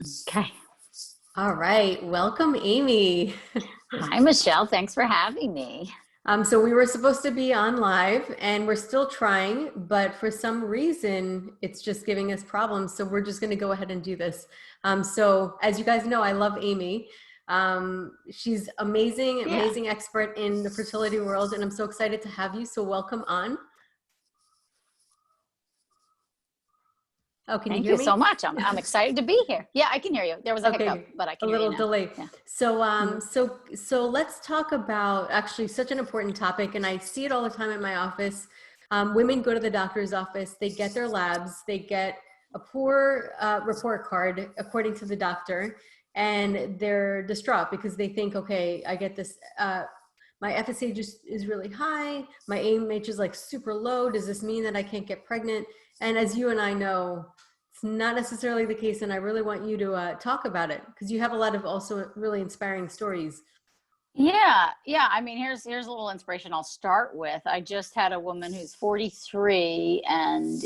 Okay. All right, welcome, Amy. Hi, Michelle. Thanks for having me. So we were supposed to be on live and we're still trying, but for some reason, it's just giving us problems. So we're just going to go ahead and do this. So as you guys know, I love Amy. She's amazing, Yeah. amazing expert in the fertility world, and I'm so excited to have you. So welcome on. Oh, can you Thank hear you so me? much. I'm excited to be here. Yeah, I can hear you. There was a hiccup, Okay, but I a can hear you little now. delay. Yeah. So, Mhm. let's talk about actually such an important topic, and I see it all the time in my office. Women go to the doctor's office, they get their labs, they get a poor report card according to the doctor, and they're distraught because they think, okay, I get this. My FSH is really high. My AMH is like super low. Does this mean that I can't get pregnant? And as you and I know, it's not necessarily the case, and I really want you to talk about it because you have a lot of also really inspiring stories. Yeah. I mean, here's a little inspiration I'll start with. I just had a woman who's 43 and,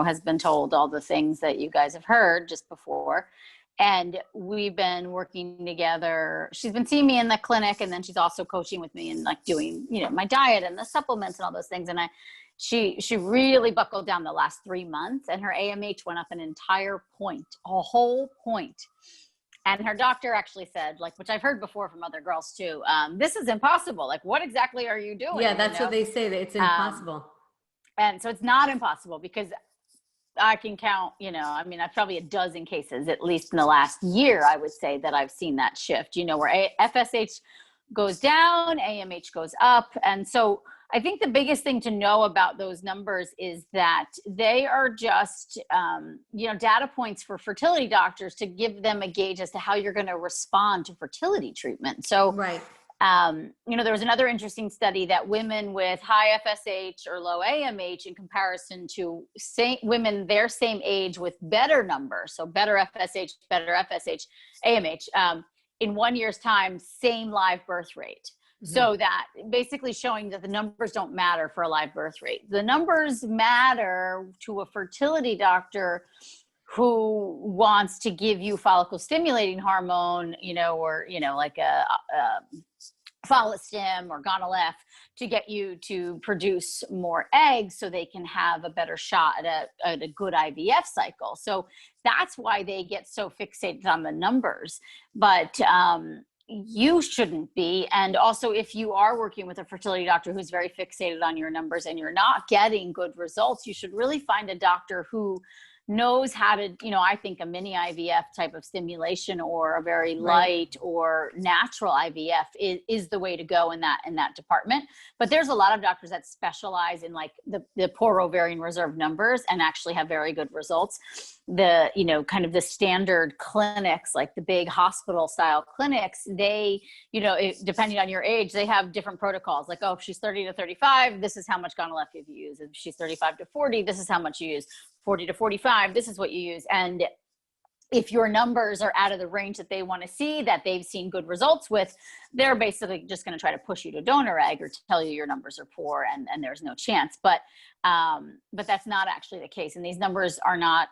has been told all the things that you guys have heard just before. And we've been working together. She's been seeing me in the clinic, and then she's also coaching with me and like doing, my diet and the supplements and all those things. And she really buckled down the last 3 months, and her AMH went up an entire point, a whole point. And her doctor actually said, like, which I've heard before from other girls too, this is impossible. Like, what exactly are you Yeah, doing? that's what they say, that it's Um, impossible. and so it's not impossible because I can count, I mean, I've probably a dozen cases, at least in the last year, I would say that I've seen that shift, where FSH goes down, AMH goes up. And so I think the biggest thing to know about those numbers is that they are just, data points for fertility doctors to give them a gauge as to how you're going to respond to fertility treatment. So Right. there was another interesting study that women with high FSH or low AMH in comparison to women their same age with better numbers, so better FSH, AMH, in 1 year's time, same live birth rate. Mhm. So that basically showing that the numbers don't matter for a live birth rate. The numbers matter to a fertility doctor who wants to give you follicle stimulating hormone, or, like a follistim or Gonal-F to get you to produce more eggs so they can have a better shot at a good IVF cycle. So that's why they get so fixated on the numbers. But you shouldn't be. And also, if you are working with a fertility doctor who's very fixated on your numbers and you're not getting good results, you should really find a doctor who knows how to, I think a mini IVF type of stimulation or a very Right. light or natural IVF is the way to go in that department. But there's a lot of doctors that specialize in like the poor ovarian reserve numbers and actually have very good results. The, kind of the standard clinics, like the big hospital style clinics, they, depending on your age, they have different protocols. Like, oh, if she's 30 to 35, this is how much Gonal-F you use. If she's 35 to 40, this is how much you use. 40 to 45, this is what you use. And if your numbers are out of the range that they want to see, that they've seen good results with, they're basically just going to try to push you to donor egg or tell you your numbers are poor and there's no chance. But that's not actually the case. And these numbers are not,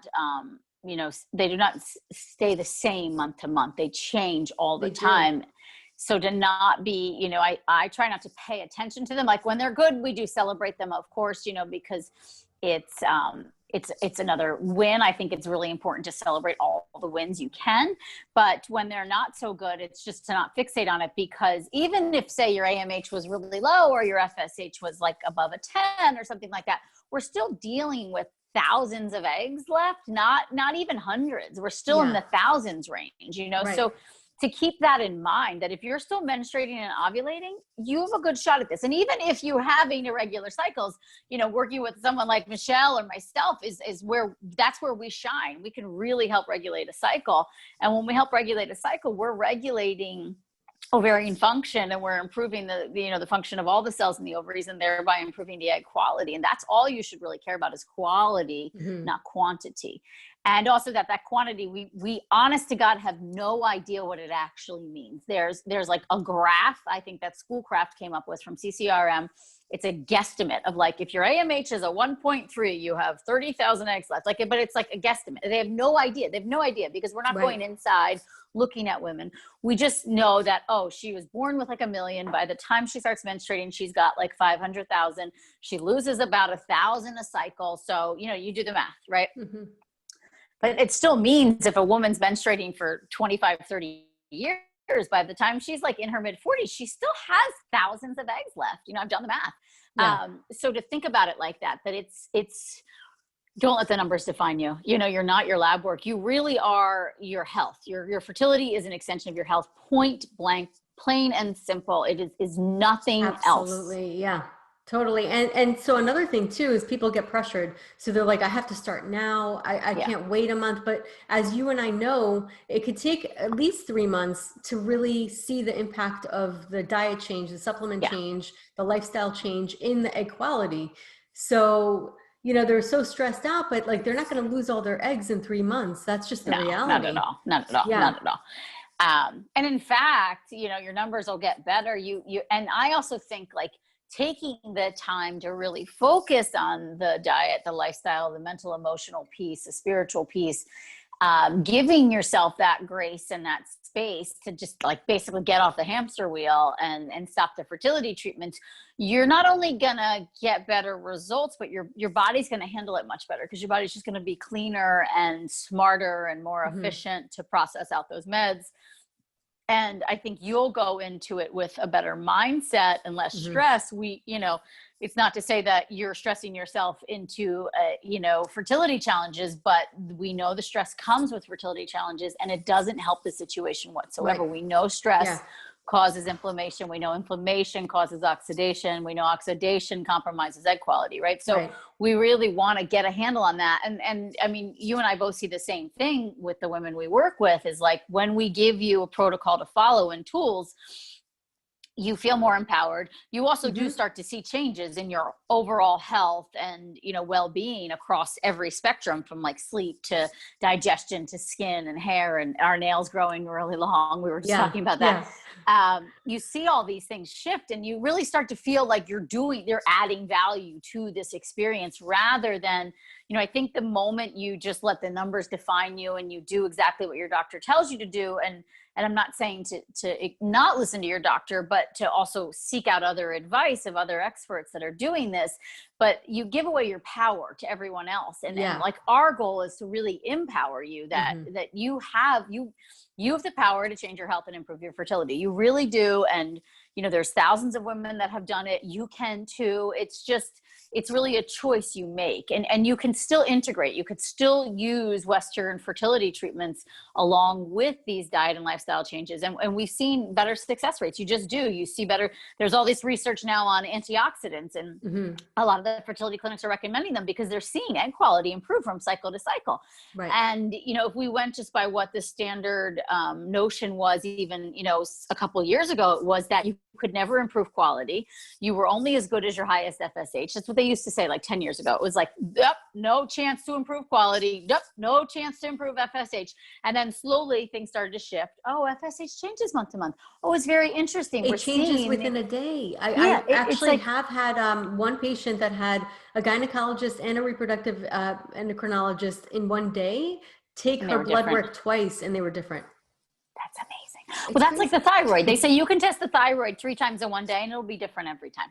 they do not stay the same month to month. They change all the They do. time. So to not be, I try not to pay attention to them. Like when they're good, we do celebrate them, of course, because it's another win. I think it's really important to celebrate all the wins you can. But when they're not so good, it's just to not fixate on it, because even if, say, your AMH was really low or your FSH was like above a 10 or something like that, we're still dealing with thousands of eggs left, not even hundreds. We're still in Yeah. the thousands range. Right. So to keep that in mind, that if you're still menstruating and ovulating, you have a good shot at this. And even if you're having irregular cycles, working with someone like Michelle or myself is where that's where we shine. We can really help regulate a cycle. And when we help regulate a cycle, we're regulating ovarian function, and we're improving the function of all the cells in the ovaries, and thereby improving the egg quality. And that's all you should really care about, is quality, Mhm. not quantity. And also that quantity, we honest to God have no idea what it actually means. There's like a graph, I think that Schoolcraft came up with from CCRM. It's a guesstimate of like, if your AMH is a 1.3, you have 30,000 eggs left. Like, but it's like a guesstimate. They have no idea. They have no idea because we're not going inside looking at women. We just know that, oh, she was born with like 1 million. By the time she starts menstruating, she's got like 500,000. She loses about 1,000 a cycle. So, you know, you do the math, right? Mm-hmm. But it still means if a woman's menstruating for 25, 30 years, by the time she's like in her mid 40s, she still has thousands of eggs left. You know, I've done the math. Yeah. So to think about it like that it's, don't let the numbers define you. You know, you're not your lab work. You really are your health. Your fertility is an extension of your health, point blank, plain and simple. It is nothing else. Absolutely. Yeah, totally. And so another thing too, is people get pressured. So they're like, I have to start now. I can't wait a month. But as you and I know, it could take at least 3 months to really see the impact of the diet change, the supplement change, the lifestyle change in the egg quality. So, you know, they're so stressed out, but like, they're not going to lose all their eggs in 3 months. That's just the reality. Not at all. Not at all. Yeah. Not at all. And in fact, you know, your numbers will get better. And I also think like taking the time to really focus on the diet, the lifestyle, the mental, emotional piece, the spiritual piece, giving yourself that grace and that space to just like basically get off the hamster wheel and stop the fertility treatments, you're not only gonna get better results, but your body's gonna handle it much better because your body's just gonna be cleaner and smarter and more efficient to process out those meds. And I think you'll go into it with a better mindset and less stress. You know, it's not to say that you're stressing yourself into, you know, fertility challenges, but we know the stress comes with fertility challenges and it doesn't help the situation whatsoever. We know stress causes inflammation. We know inflammation causes oxidation. We know oxidation compromises egg quality, right? So we really want to get a handle on that. And I mean, you and I both see the same thing with the women we work with is like, when we give you a protocol to follow and tools, you feel more empowered. You also do start to see changes in your overall health and, you know, well-being across every spectrum, from like sleep to digestion to skin and hair and our nails growing really long. We were just talking about that. You see all these things shift and you really start to feel like you're adding value to this experience rather than, you know, I think the moment you just let the numbers define you and you do exactly what your doctor tells you to do, and I'm not saying to not listen to your doctor, but to also seek out other advice of other experts that are doing this, but you give away your power to everyone else. And like our goal is to really empower you that you have the power to change your health and improve your fertility. You really do. And, you know, there's thousands of women that have done it. You can too. It's really a choice you make, and you can still integrate. You could still use Western fertility treatments along with these diet and lifestyle changes. And we've seen better success rates. You just do. You see better. There's all this research now on antioxidants, and a lot of the fertility clinics are recommending them because they're seeing egg quality improve from cycle to cycle. And, you know, if we went just by what the standard notion was, even, you know, a couple of years ago, it was that you could never improve quality. You were only as good as your highest FSH. That's what they used to say like 10 years ago. It was like, yep, no chance to improve quality. Yep, no chance to improve FSH. And then slowly things started to shift. Oh, FSH changes month to month. Oh, it's very interesting. It changes within a day. I actually have had one patient that had a gynecologist and a reproductive endocrinologist in one day take her blood work twice, and they were different. That's amazing. Well, that's like the thyroid. They say you can test the thyroid 3 times in one day and it'll be different every time.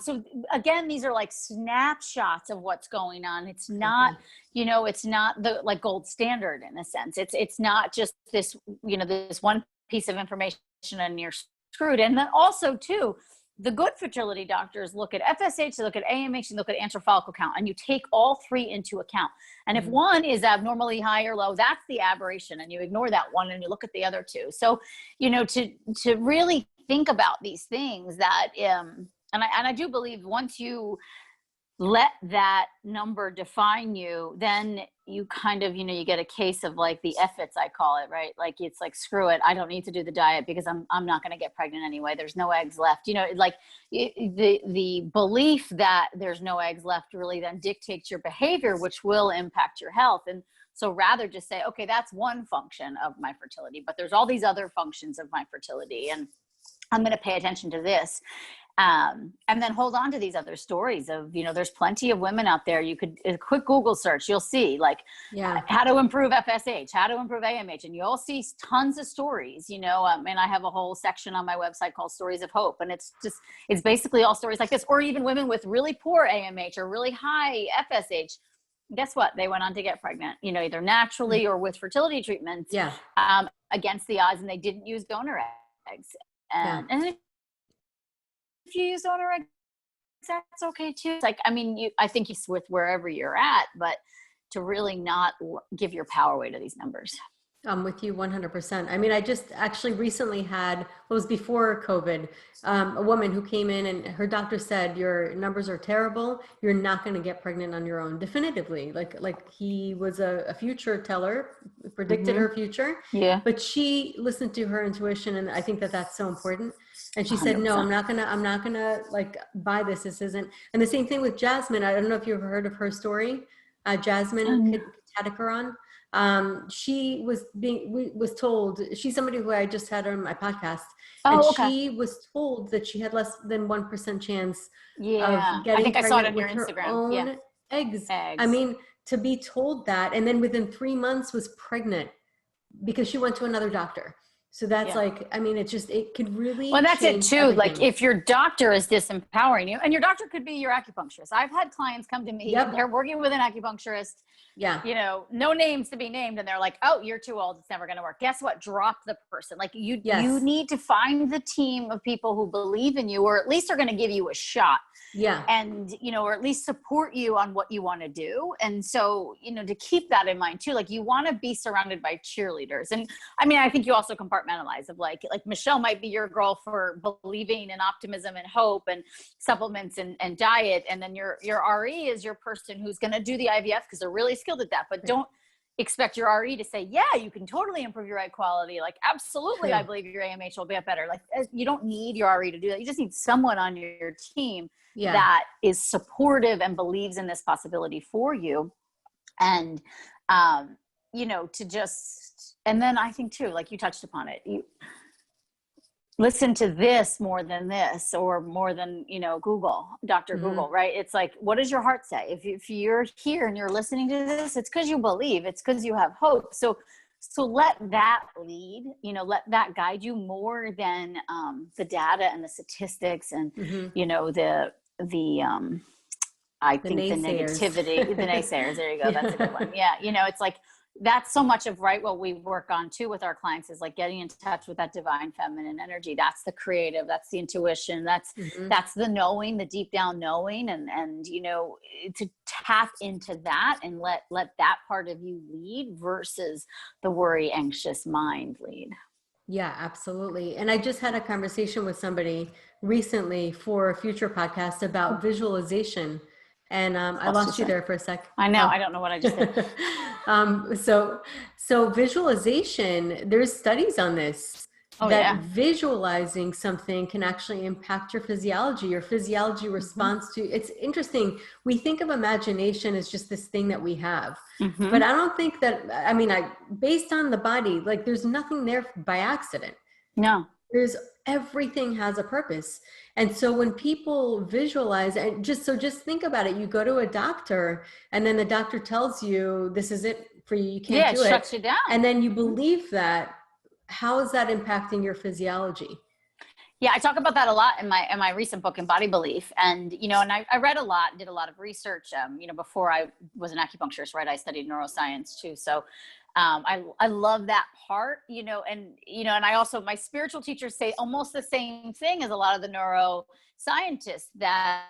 So again, these are like snapshots of what's going on. It's not, you know, it's not the like gold standard in a sense. It's not just this, you know, this one piece of information and you're screwed. And then also too, the good fertility doctors look at FSH, they look at AMH, and look at antral follicle count, and you take all 3 into account. And if one is abnormally high or low, that's the aberration, and you ignore that one and you look at the other 2. So, you know, to really think about these things that, and I do believe once you let that number define you, then you kind of, you know, you get a case of like the F-its, I call it, right? Like, it's like, screw it. I don't need to do the diet because I'm not going to get pregnant anyway. There's no eggs left. You know, like the belief that there's no eggs left really then dictates your behavior, which will impact your health. And So rather just say, okay, that's one function of my fertility, but there's all these other functions of my fertility, and I'm going to pay attention to this. And then hold on to these other stories of, there's plenty of women out there. You could, a quick Google search, you'll see like how to improve FSH, how to improve AMH, and you'll see tons of stories, and I have a whole section on my website called Stories of Hope. And it's basically all stories like this, or even women with really poor AMH or really high FSH. Guess what? They went on to get pregnant, either naturally or with fertility treatments against the odds, and they didn't use donor eggs. And if you use donor eggs, that's okay too. It's like, I think it's with wherever you're at, but to really not give your power away to these numbers. I'm with you 100%. I just actually recently had, it was before COVID, a woman who came in and her doctor said, your numbers are terrible. You're not going to get pregnant on your own, definitively. Like he was a future teller, predicted her future. Yeah. But she listened to her intuition, and I think that that's so important. And she 100%. Said, no, I'm not gonna like buy this. This isn't. And the same thing with Jasmine. I don't know if you've heard of her story. Jasmine Katakaran. She was told, she's somebody who I just had on my podcast, and she was told that she had less than 1% chance of getting pregnant with her own eggs. To be told that, and then within 3 months was pregnant because she went to another doctor. So that's it could really. Well, that's it too. Everything. Like if your doctor is disempowering you, and your doctor could be your acupuncturist. I've had clients come to me and they're working with an acupuncturist. Yeah. No names to be named. And they're like, oh, you're too old. It's never going to work. Guess what? Drop the person. Like you need to find the team of people who believe in you, or at least are going to give you a shot. Yeah. And, or at least support you on what you want to do. And so, to keep that in mind too, like you want to be surrounded by cheerleaders. And I think you also compartmentalize of like Michelle might be your girl for believing in optimism and hope and supplements and diet. And then your RE is your person who's going to do the IVF because they're really skilled at that, but don't expect your RE to say, yeah, you can totally improve your egg quality. Like, absolutely. I believe your AMH will get better. Like you don't need your RE to do that. You just need someone on your team that is supportive and believes in this possibility for you. And, to just, and then I think too, like you touched upon it, you listen to this more than this, or more than, Google, Dr. Google, right? It's like, what does your heart say? If you're here and you're listening to this, it's because you believe, it's because you have hope. So let that lead, let that guide you more than the data and the statistics and, I think the negativity, the naysayers, there you go. That's a good one. Yeah. It's like, that's so much of what we work on too with our clients is like getting in touch with that divine feminine energy. That's the creative, that's the intuition, that's the knowing, the deep down knowing, and to tap into that and let that part of you lead versus the worry, anxious mind lead. Yeah, absolutely. And I just had a conversation with somebody recently for a future podcast about visualization. And I lost you there for a sec. I know. I don't know what I just said. So visualization, there's studies on this, visualizing something can actually impact your physiology responds to, it's interesting. We think of imagination as just this thing that we have, but I don't think that, based on the body, like there's nothing there by accident. No. Everything has a purpose. And so when people visualize, and just think about it, you go to a doctor and then the doctor tells you, this is it for you. You can't do it. Shuts you down. And then you believe that. How is that impacting your physiology? Yeah, I talk about that a lot in my recent book, In Body Belief. And, and I read a lot, did a lot of research, before I was an acupuncturist, right? I studied neuroscience too. So I love that part, and I also, my spiritual teachers say almost the same thing as a lot of the neuroscientists, that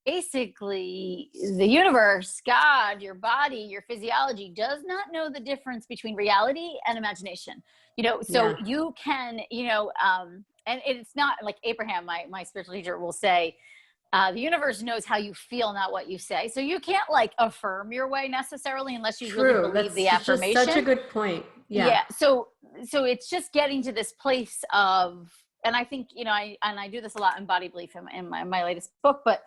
basically the universe, God, your body, your physiology does not know the difference between reality and imagination, so you can, and it's not like Abraham, my spiritual teacher will say, the universe knows how you feel, not what you say. So you can't affirm your way necessarily unless you really believe the affirmation. Just such a good point. Yeah. So it's just getting to this place of, and I think, I do this a lot in Body Belief in my latest book, but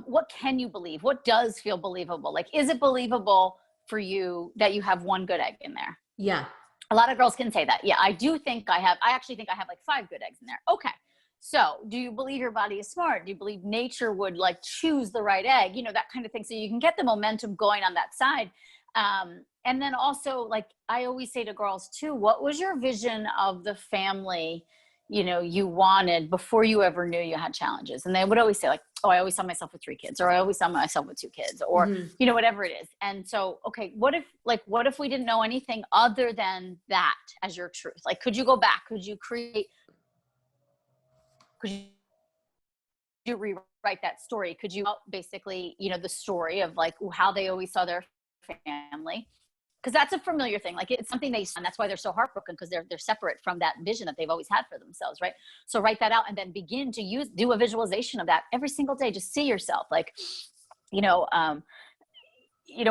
what can you believe? What does feel believable? Like, is it believable for you that you have one good egg in there? Yeah. A lot of girls can say that. Yeah, I actually think I have like 5 good eggs in there. Okay. So do you believe your body is smart? Do you believe nature would like choose the right egg? You know, that kind of thing. So you can get the momentum going on that side. And then also, like I always say to girls too, what was your vision of the family, you know, you wanted before you ever knew you had challenges? And they would always say like, oh, I always saw myself with 3 kids, or I always saw myself with 2 kids, or, you know, whatever it is. And so, okay, what if we didn't know anything other than that as your truth? Like, could you go back? Could you rewrite that story? Could you basically, you know, the story of like how they always saw their family? Because that's a familiar thing. Like it's something they saw, and that's why they're so heartbroken, because they're separate from that vision that they've always had for themselves, right? So write that out and then begin to do a visualization of that every single day. Just see yourself like, you know,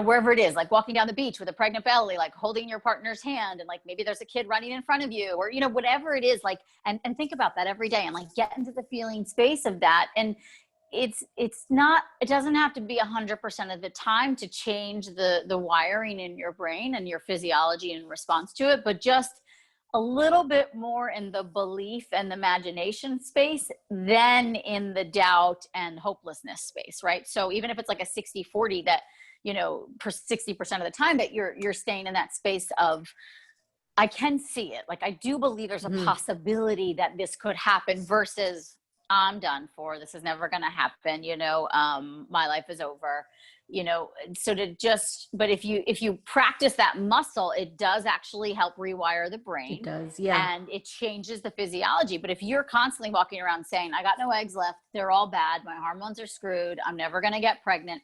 wherever it is, like walking down the beach with a pregnant belly, like holding your partner's hand, and like maybe there's a kid running in front of you, or, you know, whatever it is, like, and think about that every day and like get into the feeling space of that. And it doesn't have to be 100% of the time to change the wiring in your brain and your physiology in response to it, but just a little bit more in the belief and the imagination space than in the doubt and hopelessness space, right? So even if it's like a 60-40 that, you know, 60% of the time that you're staying in that space of, I can see it. Like, I do believe there's a possibility that this could happen versus I'm done for, this is never going to happen. You know, my life is over, you know, so but if you practice that muscle, it does actually help rewire the brain. It does. Yeah. And it changes the physiology. But if you're constantly walking around saying, I got no eggs left, they're all bad, my hormones are screwed, I'm never going to get pregnant,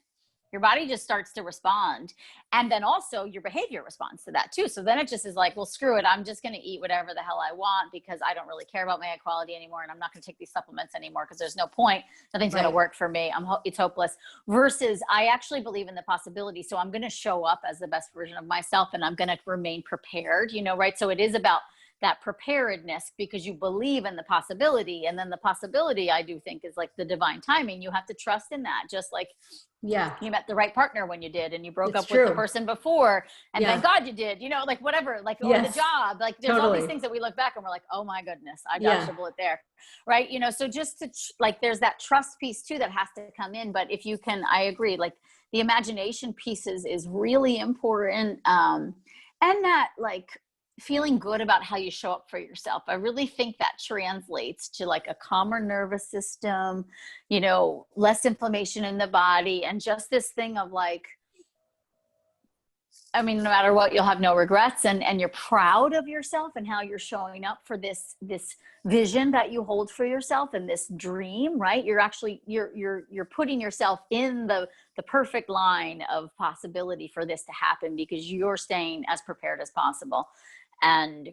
your body just starts to respond. And then also your behavior responds to that too. So then it just is like, well, screw it. I'm just going to eat whatever the hell I want because I don't really care about my egg quality anymore. And I'm not going to take these supplements anymore because there's no point. Nothing's going to work for me. It's hopeless. Versus I actually believe in the possibility. So I'm going to show up as the best version of myself and I'm going to remain prepared, you know, right? So it is about that preparedness because you believe in the possibility. And then the possibility, I do think, is like the divine timing. You have to trust in that. Just like, you met the right partner when you did, and you broke up with the person before, and thank God you did, you know, like whatever, like, or the job, like there's all these things that we look back and we're like, oh my goodness, I dodged a bullet there. Right. You know, so just to like, there's that trust piece too, that has to come in. But if you can, I agree, like the imagination pieces is really important. And that like, feeling good about how you show up for yourself. I really think that translates to like a calmer nervous system, you know, less inflammation in the body, and just this thing of like, I mean, no matter what, you'll have no regrets, and you're proud of yourself and how you're showing up for this vision that you hold for yourself and this dream, right? You're actually, you're putting yourself in the perfect line of possibility for this to happen because you're staying as prepared as possible. And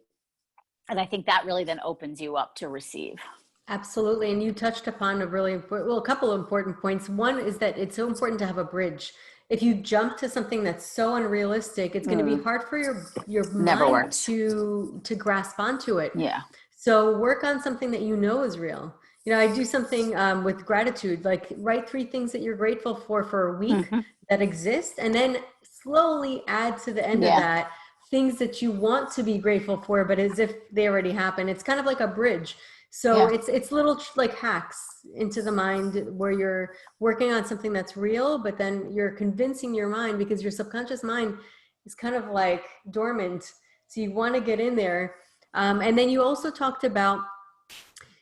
I think that really then opens you up to receive. Absolutely. And you touched upon a couple of important points. One is that it's so important to have a bridge. If you jump to something that's so unrealistic, it's going to be hard for your mind to grasp onto it. Yeah. So work on something that you know is real. You know, I do something with gratitude, like write 3 things that you're grateful for a week that exist, and then slowly add to the end of that things that you want to be grateful for, but as if they already happened. It's kind of like a bridge. So it's little like hacks into the mind where you're working on something that's real, but then you're convincing your mind, because your subconscious mind is kind of like dormant. So you want to get in there. And then you also talked about,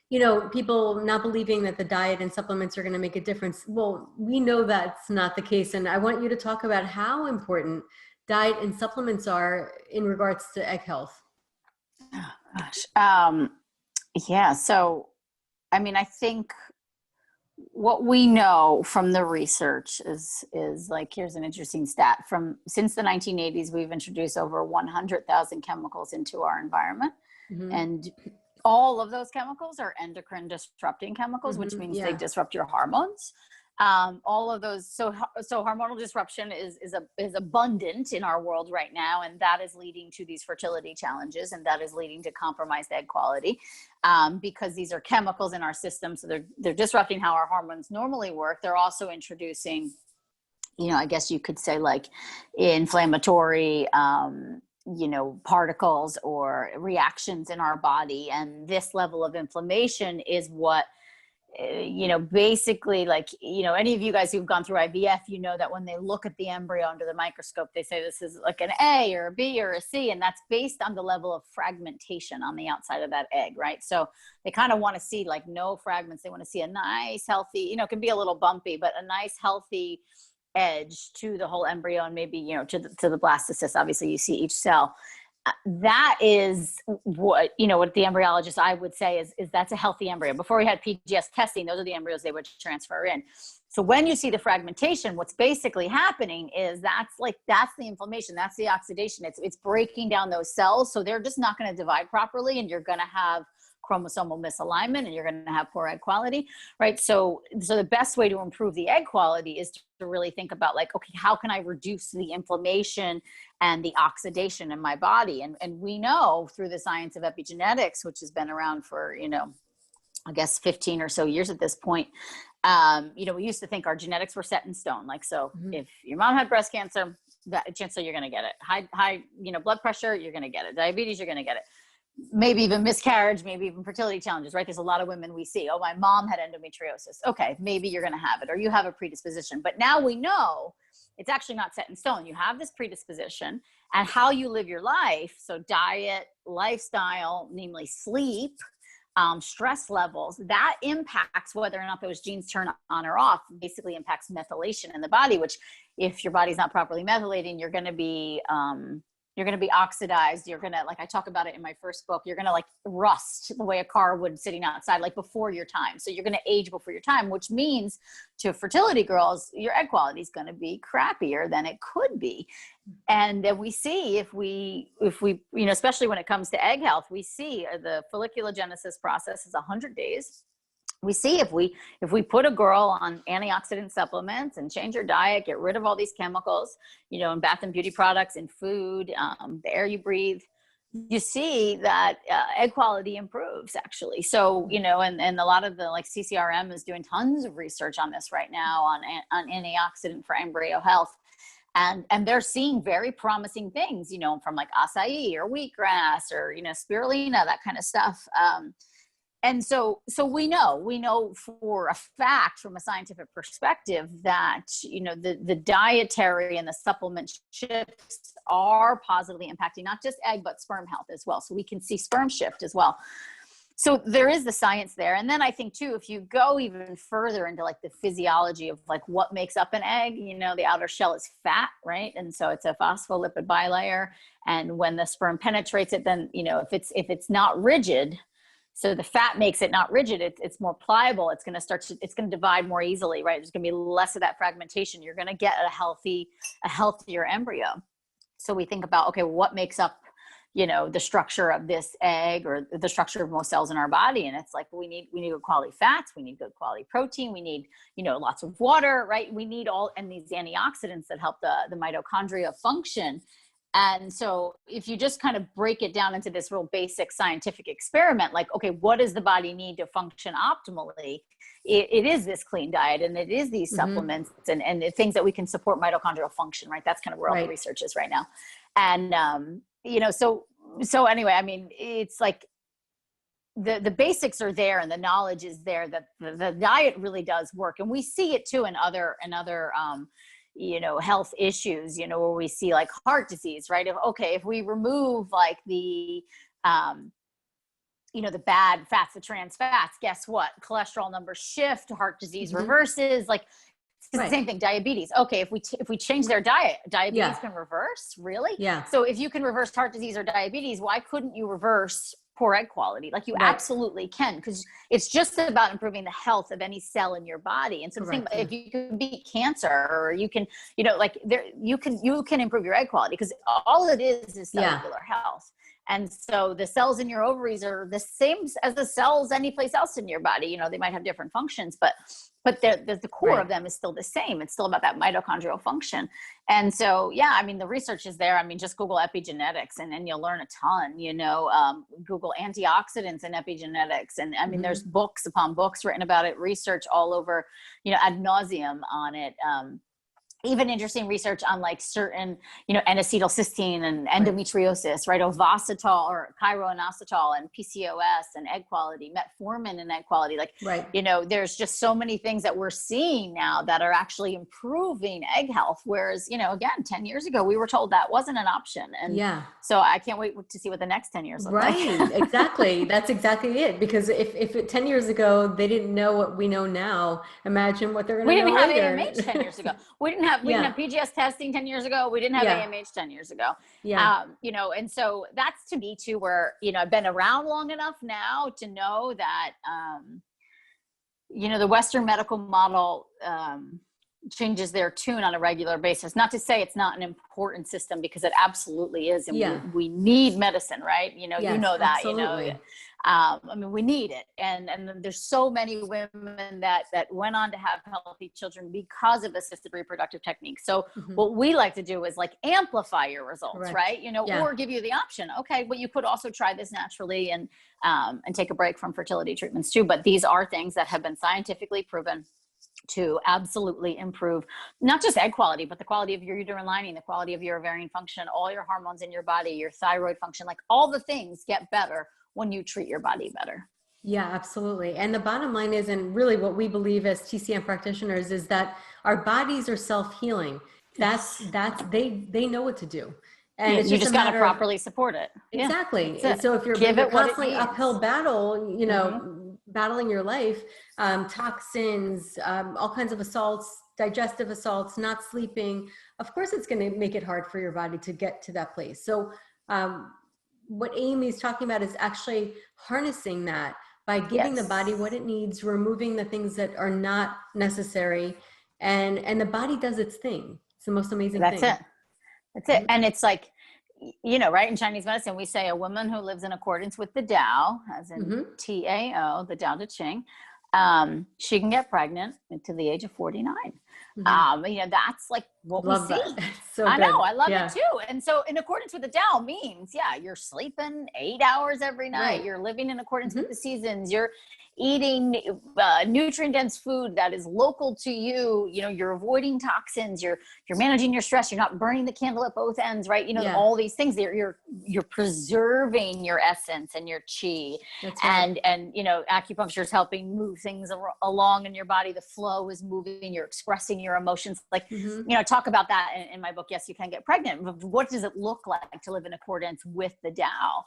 you know, people not believing that the diet and supplements are going to make a difference. Well, we know that's not the case. And I want you to talk about how important diet and supplements are in regards to egg health. Oh, gosh. Yeah. So, I mean, I think what we know from the research is like, here's an interesting stat. Since the 1980s, we've introduced over 100,000 chemicals into our environment. And all of those chemicals are endocrine disrupting chemicals, which means they disrupt your hormones. All of those. So hormonal disruption is abundant in our world right now. And that is leading to these fertility challenges. And that is leading to compromised egg quality, because these are chemicals in our system. So they're disrupting how our hormones normally work. They're also introducing I guess you could say like inflammatory, particles or reactions in our body. And this level of inflammation is what, basically, like, any of you guys who've gone through IVF, that when they look at the embryo under the microscope, they say this is like an A or a B or a C, and that's based on the level of fragmentation on the outside of that egg, right? So they kind of want to see like no fragments. They want to see a nice, healthy, it can be a little bumpy, but a nice, healthy edge to the whole embryo, and maybe, to the blastocyst. Obviously, you see each cell. That is what the embryologist, I would say, is that's a healthy embryo. Before we had PGS testing, those are the embryos they would transfer in. So when you see the fragmentation, what's basically happening is that's the inflammation, that's the oxidation. It's breaking down those cells, so they're just not going to divide properly, and you're going to have chromosomal misalignment, and you're going to have poor egg quality, right? So the best way to improve the egg quality is to really think about like, okay, how can I reduce the inflammation and the oxidation in my body? And we know through the science of epigenetics, which has been around for, I guess 15 or so years at this point. We used to think our genetics were set in stone. Like, so if your mom had breast cancer, that chances are you're going to get it. High, blood pressure, you're going to get it. Diabetes, you're going to get it. Maybe even miscarriage, maybe even fertility challenges, right? There's a lot of women we see, oh, my mom had endometriosis. Okay, maybe you're going to have it, or you have a predisposition. But now we know it's actually not set in stone. You have this predisposition, and how you live your life, so diet, lifestyle, namely sleep, stress levels, that impacts whether or not those genes turn on or off. Basically impacts methylation in the body, which if your body's not properly methylating, you're going to be oxidized. You're going to, like I talk about it in my first book, you're going to like rust the way a car would sitting outside, like before your time. So you're going to age before your time, which means to fertility girls, your egg quality is going to be crappier than it could be. And then we see if we, especially when it comes to egg health, we see the folliculogenesis process is 100 days. We see if we put a girl on antioxidant supplements and change her diet, get rid of all these chemicals, in bath and beauty products and food, the air you breathe, you see that egg quality improves actually. So, and a lot of the like CCRM is doing tons of research on this right now on antioxidant for embryo health. And they're seeing very promising things, from like acai or wheatgrass or, spirulina, that kind of stuff. And so we know for a fact from a scientific perspective that, the dietary and the supplement shifts are positively impacting not just egg, but sperm health as well. So we can see sperm shift as well. So there is the science there. And then I think too, if you go even further into like the physiology of like what makes up an egg, the outer shell is fat, right? And so it's a phospholipid bilayer. And when the sperm penetrates it, then, if it's not rigid, so the fat makes it not rigid. It's more pliable. It's going to divide more easily, right? There's going to be less of that fragmentation. You're going to get a healthier embryo. So we think about, okay, what makes up, the structure of this egg or the structure of most cells in our body. And it's like, we need good quality fats. We need good quality protein. We need, lots of water, right? We need and these antioxidants that help the mitochondria function. And so if you just kind of break it down into this real basic scientific experiment, like, okay, what does the body need to function optimally? It is this clean diet, and it is these supplements and things that we can support mitochondrial function, right? That's kind of where all the research is right now. And, so anyway, I mean, it's like the basics are there and the knowledge is there that the diet really does work. And we see it too in other health issues, where we see like heart disease, right? If we remove like the bad fats, the trans fats, guess what? Cholesterol numbers shift, heart disease reverses, like it's the same thing, diabetes. Okay, if we change their diet, diabetes can reverse, really? Yeah. So if you can reverse heart disease or diabetes, why couldn't you reverse poor egg quality? Like you absolutely can, because it's just about improving the health of any cell in your body. And so think about if you can beat cancer, or you can, you can improve your egg quality, because all it is cellular health. And so the cells in your ovaries are the same as the cells anyplace else in your body. They might have different functions, but the core of them is still the same. It's still about that mitochondrial function. And so, the research is there. Just Google epigenetics and you'll learn a ton, Google antioxidants and epigenetics. And there's books upon books written about it, research all over, ad nauseum on it. even interesting research on like certain, N-acetylcysteine and endometriosis, right? Ovasitol or chiroinositol and PCOS and egg quality, metformin and egg quality. Like, Right. There's just so many things that we're seeing now that are actually improving egg health. Whereas, again, 10 years ago, we were told that wasn't an option. And so I can't wait to see what the next 10 years look like. Right. Exactly. That's exactly it. Because if 10 years ago, they didn't know what we know now, imagine what they're going to know later. We didn't have AMH 10 years ago. We didn't have PGS testing 10 years ago. We didn't have AMH 10 years ago. Yeah. And so that's to me too, where, I've been around long enough now to know that, the Western medical model, changes their tune on a regular basis. Not to say it's not an important system, because it absolutely is. And we need medicine, right? You know that, absolutely. We need it. And there's so many women that went on to have healthy children because of assisted reproductive techniques. So what we like to do is like amplify your results, right? Or give you the option. Okay, but you could also try this naturally and take a break from fertility treatments too. But these are things that have been scientifically proven to absolutely improve not just egg quality, but the quality of your uterine lining, the quality of your ovarian function, all your hormones in your body, your thyroid function, like all the things get better when you treat your body better. Yeah, absolutely. And the bottom line is, and really what we believe as TCM practitioners, is that our bodies are self-healing. That's they know what to do. And it's you just got to properly support it. Exactly. So if you're constantly uphill battle, battling your life, toxins, all kinds of assaults, digestive assaults, not sleeping, of course it's going to make it hard for your body to get to that place. So what Aimee is talking about is actually harnessing that by giving the body what it needs, removing the things that are not necessary, and the body does its thing. It's the most amazing thing. That's it. And it's like, right, in Chinese medicine, we say a woman who lives in accordance with the Tao, as in Tao, the Tao Te Ching, she can get pregnant until the age of 49. That's like what we see. So I know, I love it too. And so in accordance with the Tao means, you're sleeping 8 hours every night. Right. You're living in accordance with the seasons. You're eating nutrient dense food that is local to you. You're avoiding toxins. You're managing your stress. You're not burning the candle at both ends, right? All these things. You're preserving your essence and your chi. That's right. And acupuncture is helping move things along in your body. The flow is moving. You're expressing your emotions. Like I talk about that in my book. Yes, you can get pregnant. What does it look like to live in accordance with the Tao?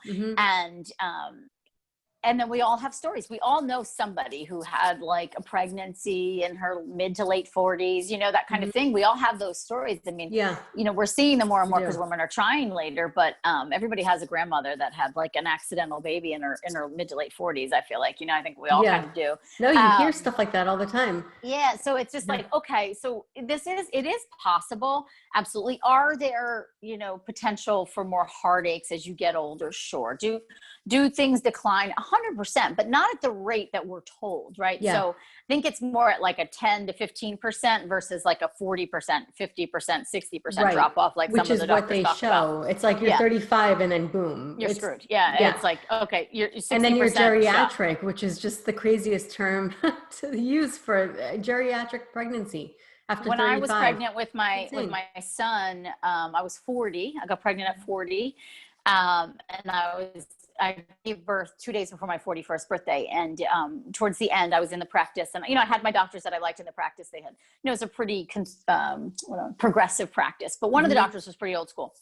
And then we all have stories. We all know somebody who had like a pregnancy in her mid to late 40s, that kind of thing. We all have those stories. I mean, we're seeing them more and more because women are trying later, but everybody has a grandmother that had like an accidental baby in her mid to late 40s. I feel like, I think we all kind of do. No, you hear stuff like that all the time. Yeah. So it's just like, okay, so it is possible. Absolutely. Are there, potential for more heartaches as you get older? Sure. Do things decline? 100%, but not at the rate that we're told, right? Yeah. So I think it's more at like a 10 to 15% versus like a 40%, 50%, 60% drop off, like which some of the doctors talk about. It's like you're 35 and then boom, you're screwed. Yeah. It's like, okay, you're 60%. And then you're geriatric, which is just the craziest term to use for a geriatric pregnancy. When I was pregnant with my son, I was 40. I got pregnant at 40. And I gave birth 2 days before my 41st birthday. And towards the end, I was in the practice. And, I had my doctors that I liked in the practice. They had, it was a pretty progressive practice. But one of the doctors was pretty old school.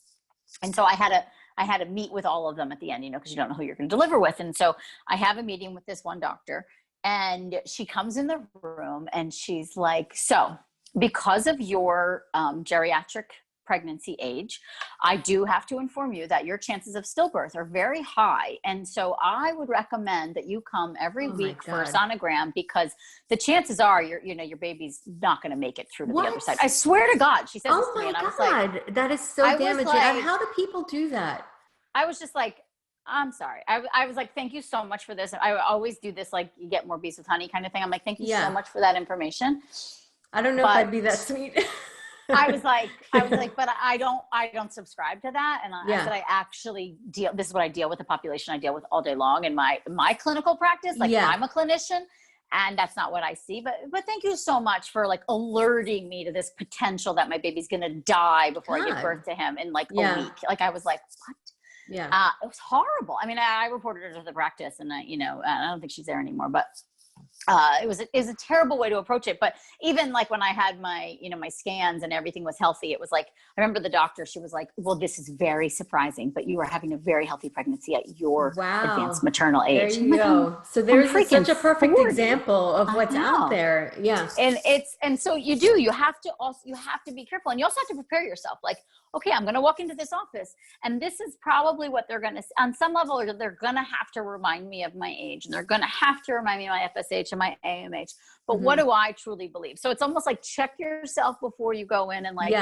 And so I had to meet with all of them at the end, because you don't know who you're going to deliver with. And so I have a meeting with this one doctor. And she comes in the room and she's like, so because of your geriatric pregnancy age, I do have to inform you that your chances of stillbirth are very high. And so I would recommend that you come every week for a sonogram, because the chances are your baby's not going to make it through to the other side. I swear to God, she said this to me, and I was like, that is so damaging. And how do people do that? I was just like, I'm sorry. I was like, thank you so much for this. I always do this, like, you get more bees with honey kind of thing. I'm like, thank you so much for that information. I don't know if I'd be that sweet. I was like, but I don't subscribe to that. And I said, I actually this is what I deal with, the population I deal with all day long in my clinical practice. Like I'm a clinician, And that's not what I see, but thank you so much for like alerting me to this potential that my baby's going to die before I give birth to him in like a week. Like I was like, what? Yeah. It was horrible. I mean, I reported her to the practice, and I don't think she's there anymore, but it was a terrible way to approach it. But even like when I had my, my scans and everything was healthy, it was like, I remember the doctor, she was like, well, this is very surprising, but you are having a very healthy pregnancy at your advanced maternal age. There you go. So there's such a perfect 40. example of what's out there. Yeah. And so you have to be careful, and you also have to prepare yourself. Like, okay, I'm going to walk into this office, and this is probably what they're going to, on some level, they're going to have to remind me of my age, and they're going to have to remind me of my FSH and my AMH. But what do I truly believe? So it's almost like check yourself before you go in and like,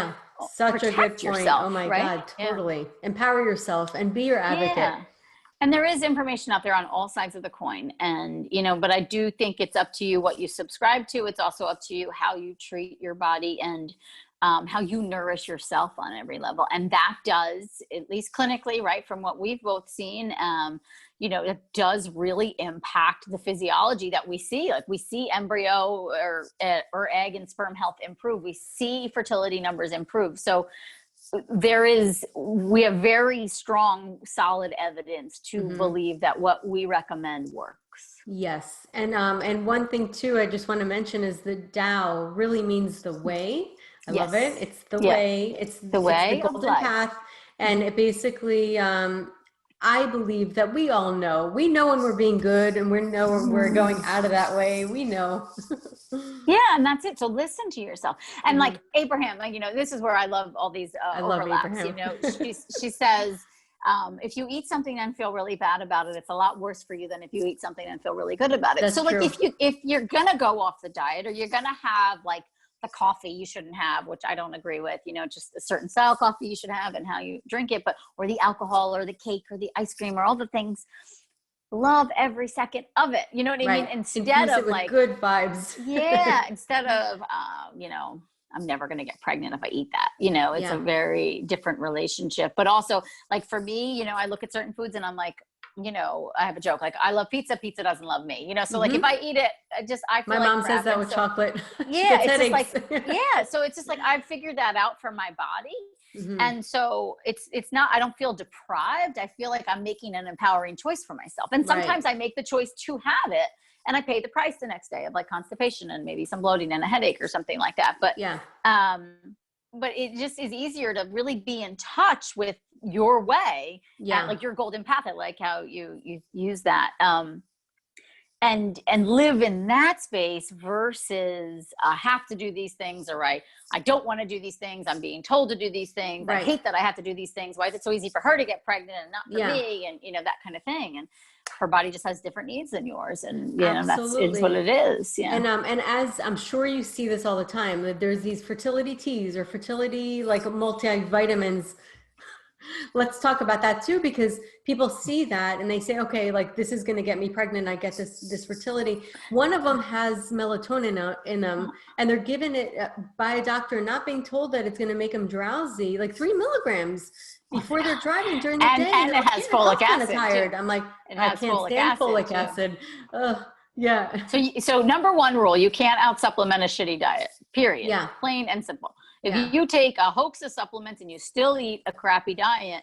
such a good point. Yourself, oh my right? God, totally. Empower yourself and be your advocate. Yeah. And there is information out there on all sides of the coin. And, but I do think it's up to you what you subscribe to. It's also up to you how you treat your body and how you nourish yourself on every level. And that does, at least clinically, right, from what we've both seen, it does really impact the physiology that we see. Like we see embryo or egg and sperm health improve. We see fertility numbers improve. So we have very strong, solid evidence to believe that what we recommend works. Yes. And one thing too, I just want to mention is the Tao really means the way. I love it. It's the way. It's the golden path. And it basically, I believe that we know when we're being good, and we know when we're going out of that way. We know. Yeah. And that's it. So listen to yourself. And like Abraham, like, this is where I love all these overlaps. She says, if you eat something and feel really bad about it, it's a lot worse for you than if you eat something and feel really good about it. That's so like true. if you're going to go off the diet, or you're going to have like the coffee you shouldn't have, which I don't agree with, just a certain style coffee you should have and how you drink it, or the alcohol or the cake or the ice cream or all the things, love every second of it. You know what I mean? Instead of like good vibes. Instead of, I'm never going to get pregnant if I eat that, it's a very different relationship. But also like for me, I look at certain foods and I'm like, I have a joke, like I love pizza doesn't love me, so like if I eat it, I feel my like mom says that with chocolate. It's just like, so it's just like, I've figured that out for my body. And so it's not, I don't feel deprived. I feel like I'm making an empowering choice for myself. And sometimes I make the choice to have it, and I pay the price the next day of like constipation and maybe some bloating and a headache or something like that. But but it just is easier to really be in touch with your way, at like your golden path. I like how you use that, and live in that space versus I have to do these things, or I don't want to do these things. I'm being told to do these things. I hate that I have to do these things. Why is it so easy for her to get pregnant and not for me? And that kind of thing. And her body just has different needs than yours, and that's what it is. And as I'm sure you see this all the time, that there's these fertility teas or fertility like multivitamins. Let's talk about that too, because people see that and they say, okay, like this is going to get me pregnant. I get this fertility. One of them has melatonin in them, and they're given it by a doctor, not being told that it's going to make them drowsy, like 3 milligrams before they're driving during the day. And it has folic acid. Tired. I'm like, I can't stand folic acid. Yeah. So number one rule, you can't out supplement a shitty diet, period. Yeah. Plain and simple. If you take a hoax of supplements and you still eat a crappy diet,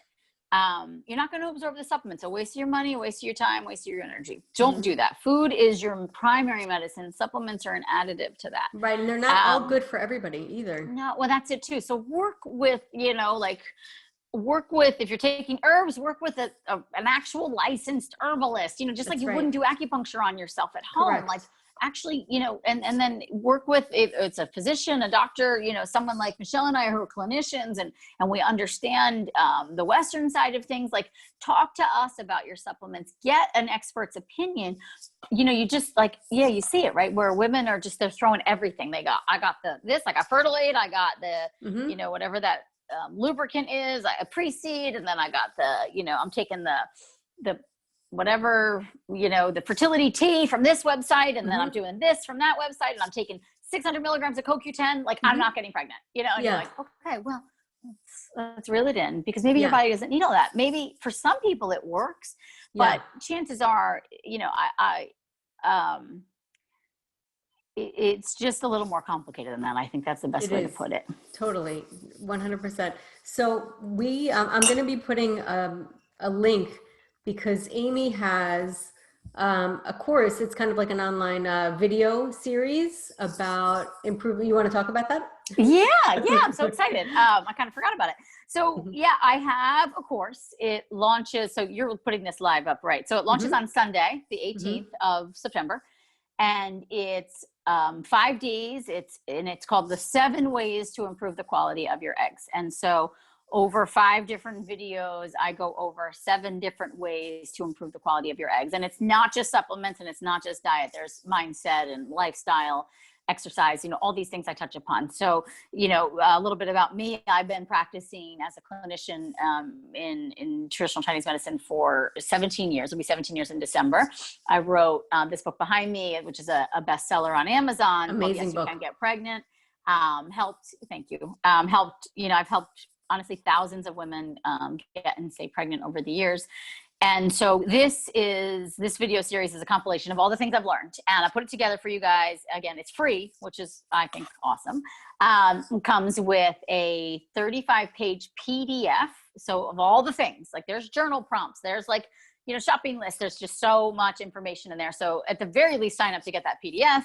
you're not going to absorb the supplements. So waste your money, waste your time, waste your energy. Don't do that. Food is your primary medicine. Supplements are an additive to that. Right. And they're not all good for everybody either. No, well, that's it too. So work with, if you're taking herbs, work with an actual licensed herbalist, just like you wouldn't do acupuncture on yourself at home. Correct. Like actually, and then work with, it's a physician, a doctor, someone like Michelle and I who are clinicians, and we understand the Western side of things. Like talk to us about your supplements, get an expert's opinion. You just like, you see it, right? Where women are just, they're throwing everything. I got I got Fertility, I got the, whatever that lubricant is, a pre-seed, and then I got the, I'm taking the whatever, the fertility tea from this website, and then I'm doing this from that website, and I'm taking 600 milligrams of CoQ10. Like I'm not getting pregnant, and you're like, okay, well, let's reel it in, because maybe your body doesn't need all that. Maybe for some people it works, but chances are, it's just a little more complicated than that. I think that's the best way to put it. Totally, 100%. So I'm going to be putting a link because Aimee has a course. It's kind of like an online video series about improving. You want to talk about that? Yeah, I'm so excited. I kind of forgot about it. So yeah, I have a course. It launches, so you're putting this live up, right? So it launches on Sunday, the 18th of September. And it's 5 days. It's called the 7 ways to improve the quality of your eggs. And so over 5 different videos, I go over 7 different ways to improve the quality of your eggs. And it's not just supplements and it's not just diet. There's mindset and lifestyle, exercise, all these things I touch upon. So, a little bit about me. I've been practicing as a clinician in traditional Chinese medicine for 17 years. It'll be 17 years in December. I wrote this book behind me, which is a bestseller on Amazon. Amazing Yes, book. You Can Get Pregnant. Thank you. I've helped honestly thousands of women get and stay pregnant over the years. And so this video series is a compilation of all the things I've learned, and I put it together for you guys. Again, it's free, which is, I think, awesome. It comes with a 35-page PDF. So of all the things, like there's journal prompts, there's shopping lists, there's just so much information in there. So at the very least, sign up to get that PDF.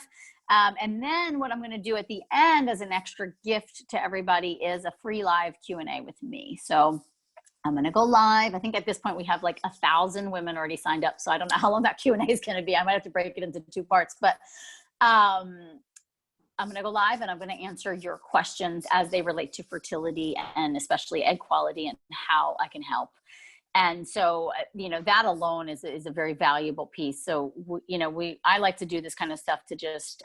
And then what I'm going to do at the end as an extra gift to everybody is a free live Q&A with me. So I'm going to go live. I think at this point we have like 1,000 women already signed up. So I don't know how long that Q&A is going to be. I might have to break it into 2 parts, but I'm going to go live and I'm going to answer your questions as they relate to fertility and especially egg quality and how I can help. And so, that alone is a very valuable piece. So, I like to do this kind of stuff to just,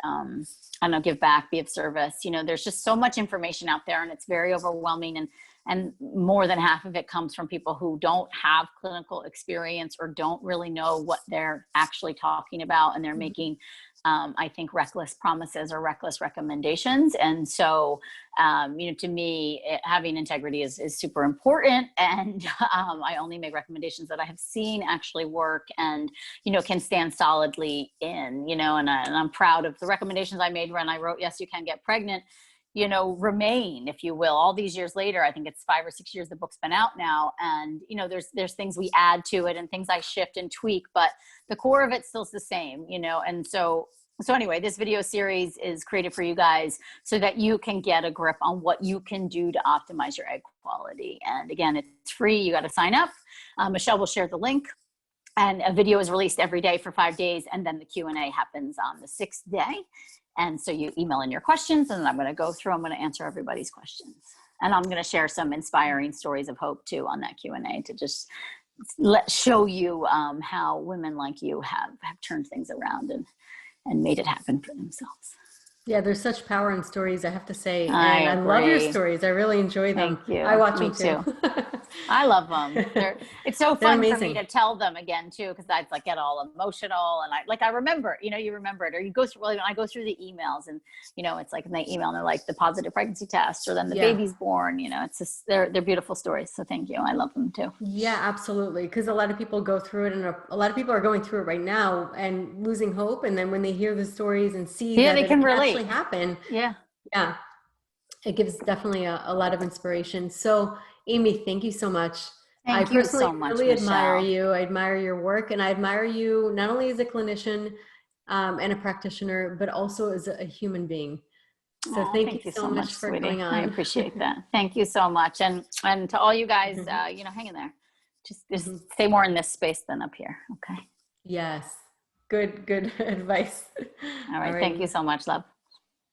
give back, be of service. There's just so much information out there and it's very overwhelming. And more than half of it comes from people who don't have clinical experience or don't really know what they're actually talking about. And they're making, I think, reckless promises or reckless recommendations. And so, to me, having integrity is super important. And I only make recommendations that I have seen actually work and, can stand solidly in, and I'm proud of the recommendations I made when I wrote Yes, You Can Get Pregnant, remain, if you will, all these years later. I think it's 5 or 6 years the book's been out now. And, there's things we add to it and things I shift and tweak, but the core of it still's the same, and so anyway, this video series is created for you guys so that you can get a grip on what you can do to optimize your egg quality. And again, it's free. You got to sign up. Michelle will share the link. And a video is released every day for 5 days. And then the Q&A happens on the 6th day. And so you email in your questions and I'm going to go through, I'm going to answer everybody's questions. And I'm going to share some inspiring stories of hope too on that Q&A to just show you how women like you have turned things around and made it happen for themselves. Yeah, there's such power in stories, I have to say. And I love your stories. I really enjoy them. Thank you. I watch Me them too. I love them. It's so fun for me to tell them again too, because I get all emotional and I remember, you remember it, or you go through. When I go through the emails and it's like, and they email and they're like the positive pregnancy test, or then the baby's born. It's just they're beautiful stories. So thank you. I love them too. Yeah, absolutely. Because a lot of people go through it, and a lot of people are going through it right now and losing hope. And then when they hear the stories and see that they can relate. Actually happen, yeah, it gives definitely a lot of inspiration. So Aimee, thank you so much. Thank you so much, really Michelle. admire you. I admire your work, and I admire you not only as a clinician and a practitioner, but also as a human being. So thank you so much for coming on. I appreciate that. Thank you so much. And to all you guys, hang in there. Just stay more in this space than up here. Okay. Yes. Good advice. All right. Thank you so much, love.